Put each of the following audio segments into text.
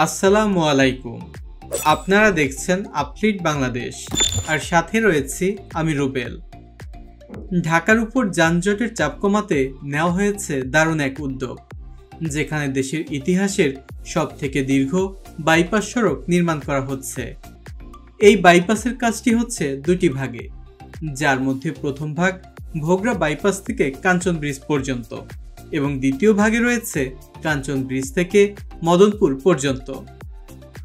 আসসালামু আলাইকুম। আপনারা দেখছেন আপডেট বাংলাদেশ, আর সাথে রয়েছি আমি রুবেল। ঢাকার উপর যানজটের চাপ কমাতে নেওয়া হয়েছে দারুণ এক উদ্যোগ, যেখানে দেশের ইতিহাসের সবথেকে দীর্ঘ বাইপাস সড়ক নির্মাণ করা হচ্ছে। এই বাইপাসের কাজটি হচ্ছে দুটি ভাগে, যার মধ্যে প্রথম ভাগ ভোগড়া বাইপাস থেকে কাঞ্চন ব্রিজ পর্যন্ত এবং দ্বিতীয় ভাগে রয়েছে কাঞ্চন ব্রিজ থেকে মদনপুর পর্যন্ত।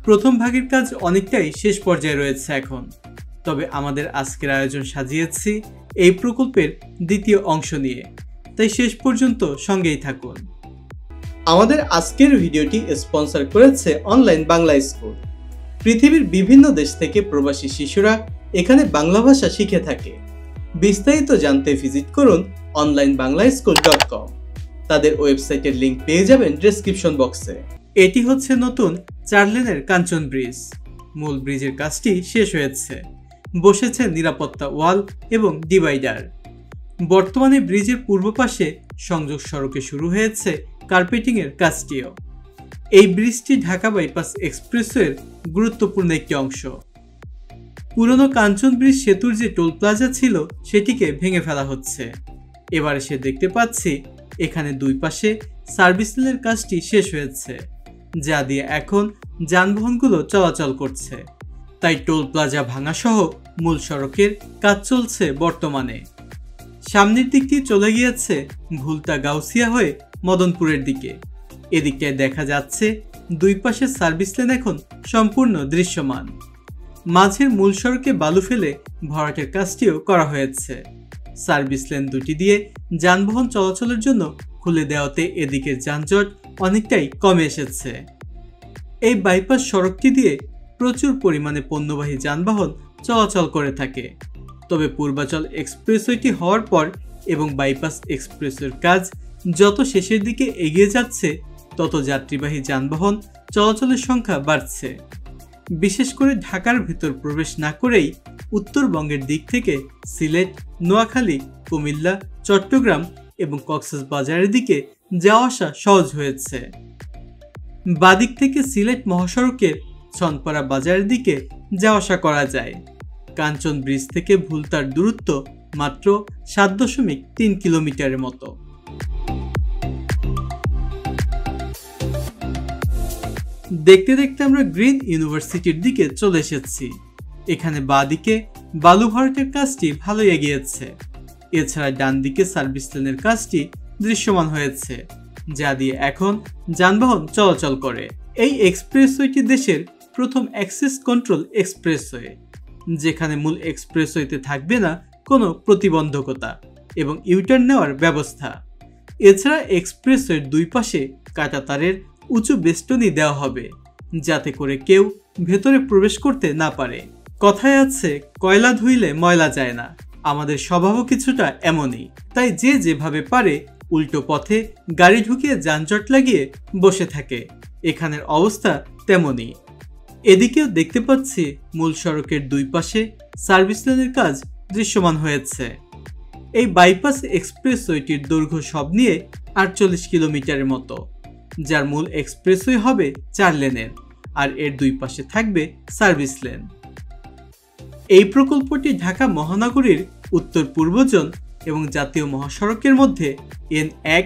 প্রথম ভাগের কাজ অনেকটাই শেষ পর্যায়ে রয়েছে এখন, তবে আমাদের আজকের আয়োজন সাজিয়েছি এই প্রকল্পের দ্বিতীয় অংশ নিয়ে, তাই শেষ পর্যন্ত সঙ্গেই থাকুন। আমাদের আজকের ভিডিওটি স্পন্সর করেছে অনলাইন বাংলা স্কুল। পৃথিবীর বিভিন্ন দেশ থেকে প্রবাসী শিশুরা এখানে বাংলা ভাষা শিখে থাকে। বিস্তারিত জানতে ভিজিট করুন onlinebanglaschool.com। তাদের ওয়েবসাইটের লিংক পেয়ে যাবেন ডেসক্রিপশন বক্সে। এটি হচ্ছে নতুন 4 লেনের কাঞ্চন ব্রিজ। মূল ব্রিজের কাজটি শেষ হয়েছে, বসেছে নিরাপত্তা ওয়াল এবং ডিভাইডার। বর্তমানে ব্রিজের পূর্ব পাশে সংযোগ সড়কে শুরু হয়েছে কার্পেটিংয়ের কাজটিও। এই ব্রিজটি ঢাকা বাইপাস এক্সপ্রেসওয়ের গুরুত্বপূর্ণ একটি অংশ। পুরনো কাঞ্চন ব্রিজ সেতুর যে টোল প্লাজা ছিল সেটিকে ভেঙে ফেলা হচ্ছে। এবার এসে দেখতে পাচ্ছি এখানে দুই পাশে সার্ভিস লেনের কাজটি শেষ হয়েছে, যা দিয়ে এখন যানবাহনগুলো চলাচল করছে। তাই টোল প্লাজা ভাঙা সহ মূল সড়কের কাজ চলছে বর্তমানে। সামনের দিকটি চলে গিয়েছে ভুলতা গাউসিয়া হয়ে মদনপুরের দিকে। এদিকটায় দেখা যাচ্ছে দুই পাশে সার্ভিস লেন এখন সম্পূর্ণ দৃশ্যমান। মাঝের মূল সড়কে বালু ফেলে ভরাটের কাজটিও করা হয়েছে। সার্ভিস লেন দুটি দিয়ে যানবাহন চলাচলের জন্য খুলে দেওয়াতে এদিকের যানজট অনেকটাই কমে এসেছে। এই বাইপাস সড়কটি দিয়ে প্রচুর পরিমাণে পণ্যবাহী যানবাহন চলাচল করে থাকে। তবে পূর্বাচল এক্সপ্রেসওয়েটি হওয়ার পর এবং বাইপাস এক্সপ্রেসওয়ের কাজ যত শেষের দিকে এগিয়ে যাচ্ছে, তত যাত্রীবাহী যানবাহন চলাচলের সংখ্যা বাড়ছে। বিশেষ করে ঢাকার ভেতর প্রবেশ না করেই উত্তরবঙ্গের দিক থেকে সিলেট, নোয়াখালী, কুমিল্লা, চট্টগ্রাম এবং কক্সবাজারের দিকে যাওয়া আসা সহজ হয়েছে। বাদিক থেকে সিলেট মহাসড়কের ছনপাড়া বাজারের দিকে যাওয়া আসা করা যায়। কাঞ্চন ব্রিজ থেকে ভুলতার দূরত্ব মাত্র 7.3 কিলোমিটারের মতো। দেখতে দেখতে আমরা গ্রিন ইউনিভার্সিটির দিকে চলে এসেছি। এখানে বাদিকে বালু ভরাটের কাজটি ভালোই এগিয়েছে। এছাড়া ডান দিকে সার্ভিস লেনের কাজটি দৃশ্যমান হয়েছে, যা দিয়ে এখন যানবাহন চলাচল করে। এই এক্সপ্রেসওয়েটি দেশের প্রথম অ্যাক্সেস কন্ট্রোল এক্সপ্রেসওয়ে, যেখানে মূল এক্সপ্রেসওয়েতে থাকবে না কোনো প্রতিবন্ধকতা এবং ইউটার্ন নেওয়ার ব্যবস্থা। এছাড়া এক্সপ্রেসওয়ের দুই পাশে কাঁটাতারের উঁচু বেষ্টনী দেওয়া হবে, যাতে করে কেউ ভেতরে প্রবেশ করতে না পারে। কথায় আছে, কয়লা ধুইলে ময়লা যায় না। আমাদের স্বভাবও কিছুটা এমনই। তাই যে যেভাবে পারে উল্টো পথে গাড়ি ঢুকিয়ে যানজট লাগিয়ে বসে থাকে। এখানের অবস্থা তেমনই। এদিকেও দেখতে পাচ্ছি মূল সড়কের দুই পাশে সার্ভিস লেনের কাজ দৃশ্যমান হয়েছে। এই বাইপাস এক্সপ্রেসওয়েটির দৈর্ঘ্য সব নিয়ে 48 কিলোমিটারের মতো, যার মূল এক্সপ্রেসওয়ে হবে 4 লেনের, আর এর দুই পাশে থাকবে সার্ভিস লেন। এই প্রকল্পটি ঢাকা মহানগরীর উত্তর পূর্বজন এবং জাতীয় মহাসড়কের মধ্যে N1,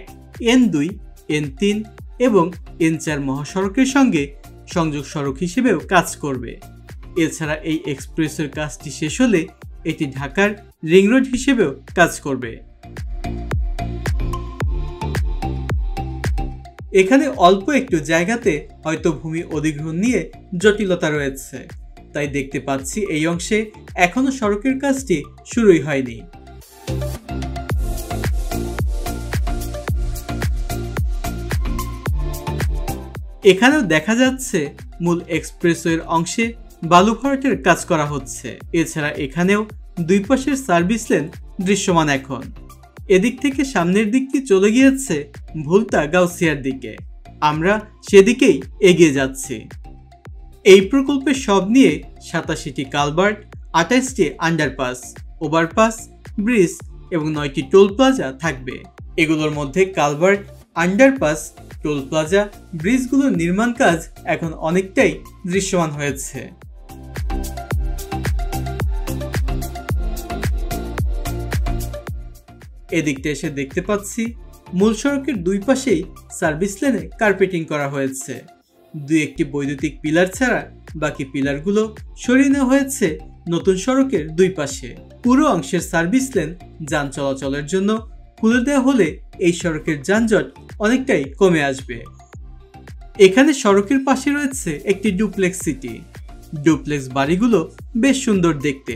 N2, N3 এবং N4 মহাসড়কের সঙ্গে সংযোগ সড়ক হিসেবেও কাজ করবে। এছাড়া এই এক্সপ্রেসের কাজটি শেষ হলে এটি ঢাকার রিং রোড হিসেবেও কাজ করবে। এখানে অল্প একটু জায়গাতে হয়তো ভূমি অধিগ্রহণ নিয়ে জটিলতা রয়েছে, তাই দেখতে পাচ্ছি এই অংশে এখনো সড়কের কাজটি শুরুই হয়নি। এখানেও দেখা যাচ্ছে মূল এক্সপ্রেসওয়ের অংশে বালু ভরাটের কাজ করা হচ্ছে। এছাড়া এখানেও দুই পাশের সার্ভিস লেন দৃশ্যমান এখন। এদিক থেকে সামনের দিকটি চলে গিয়েছে ভুলতা গাউসিয়ার দিকে। আমরা সেদিকেই এগিয়ে যাচ্ছি। এই প্রকল্পের সব নিয়ে 87টি কালভার্ট, 28টি আন্ডারপাস, ওভারপাস, ব্রিজ এবং 9টি টোল প্লাজা থাকবে। এগুলোর মধ্যে কালভার্ট, আন্ডারপাস টোল প্লাজা ব্রিজগুলোর নির্মাণ কাজ এখন অনেকটাই দৃশ্যমান হয়েছে। এদিকটা এসে দেখতে পাচ্ছি মূল সড়কের দুই পাশেই সার্ভিস লেনে কার্পেটিং করা হয়েছে। দুই একটি বৈদ্যুতিক পিলার ছাড়া বাকি পিলারগুলো সরিয়ে নেওয়া হয়েছে নতুন সড়কের দুই পাশে। পুরো অংশের সার্ভিস লেন যান চলাচলের জন্য খুলে দেওয়া হলে এই সড়কের যানজট অনেকটাই কমে আসবে। এখানে সড়কের পাশে রয়েছে একটি ডুপ্লেক্স সিটি। ডুপ্লেক্স বাড়িগুলো বেশ সুন্দর দেখতে,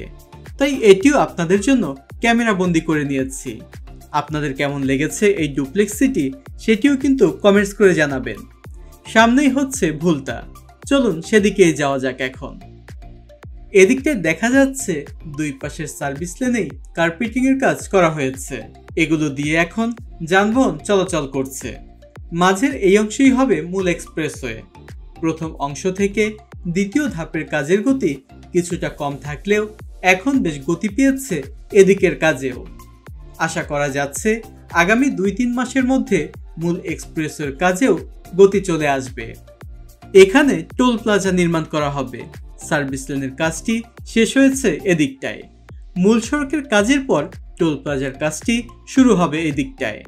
তাই এটিও আপনাদের জন্য ক্যামেরা বন্দি করে নিয়েছি। আপনাদের কেমন লেগেছে এই ডুপ্লেক্স সিটি সেটিও কিন্তু কমেন্টস করে জানাবেন। সামনেই হচ্ছে ভুলতা, চলুন সেদিকেই যাওয়া যাক। এখন এদিকটায় দেখা যাচ্ছে দুই পাশের সার্ভিস লেনেই কার্পেটিং এর কাজ করা হয়েছে। এগুলো দিয়ে এখন যানবাহন চলাচল করছে। মাঝের এই অংশই হবে মূল এক্সপ্রেসওয়ে। প্রথম অংশ থেকে দ্বিতীয় ধাপের কাজের গতি কিছুটা কম থাকলেও এখন বেশ গতি পেয়েছে এদিকের কাজেও। আশা করা যাচ্ছে আগামী 2-3 মাসের মধ্যে মূল এক্সপ্রেসওয়ের কাজেও গতি চলে আসবে। এখানে টোল প্লাজা নির্মাণ করা হবে। সার্ভিস লেনের কাজটি শেষ হয়েছে এদিকটায়। মূল সড়কের কাজের পর টোল প্লাজার কাজটি শুরু হবে এদিকটায়।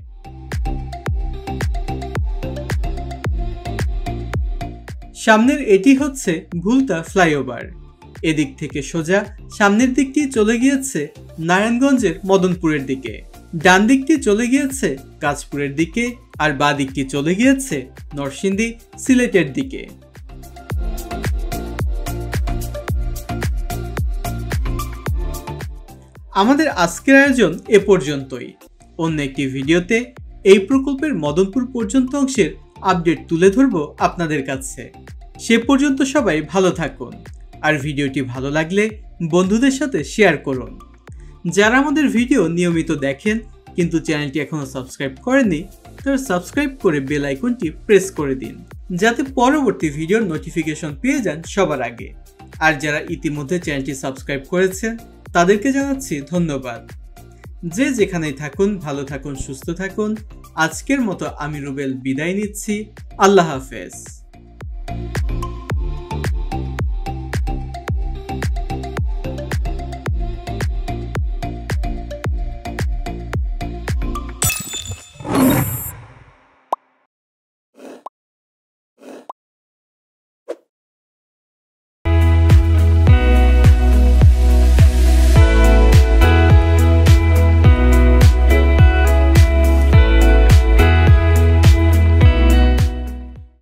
সামনের এটি হচ্ছে ভুলতা ফ্লাইওভার। এদিক থেকে সোজা সামনের দিকটি চলে গিয়েছে নারায়ণগঞ্জের মদনপুরের দিকে, ডান দিকটি চলে গিয়েছে কাঁচপুরের দিকে, আর বাঁ দিকটি চলে গিয়েছে নরসিংদী সিলেটের দিকে। আমাদের আজকের আয়োজন এ পর্যন্তই। অন্য একটি ভিডিওতে এই প্রকল্পের মদনপুর পর্যন্ত অংশের আপডেট তুলে ধরব আপনাদের কাছে। সে পর্যন্ত সবাই ভালো থাকুন, আর ভিডিওটি ভালো লাগলে বন্ধুদের সাথে শেয়ার করুন। যারা আমাদের ভিডিও নিয়মিত দেখেন কিন্তু চ্যানেলটি এখনো সাবস্ক্রাইব করেননি, তারা সাবস্ক্রাইব করে বেল আইকনটি প্রেস করে দিন, যাতে পরবর্তী ভিডিওর নোটিফিকেশন পেয়ে যান সবার আগে। আর যারা ইতিমধ্যে চ্যানেলটি সাবস্ক্রাইব করেছেন তাদেরকে জানাচ্ছি ধন্যবাদ। যে যেখানেই থাকুন ভালো থাকুন, সুস্থ থাকুন। আজকের মতো আমি রুবেল বিদায় নিচ্ছি। আল্লাহ হাফেজ।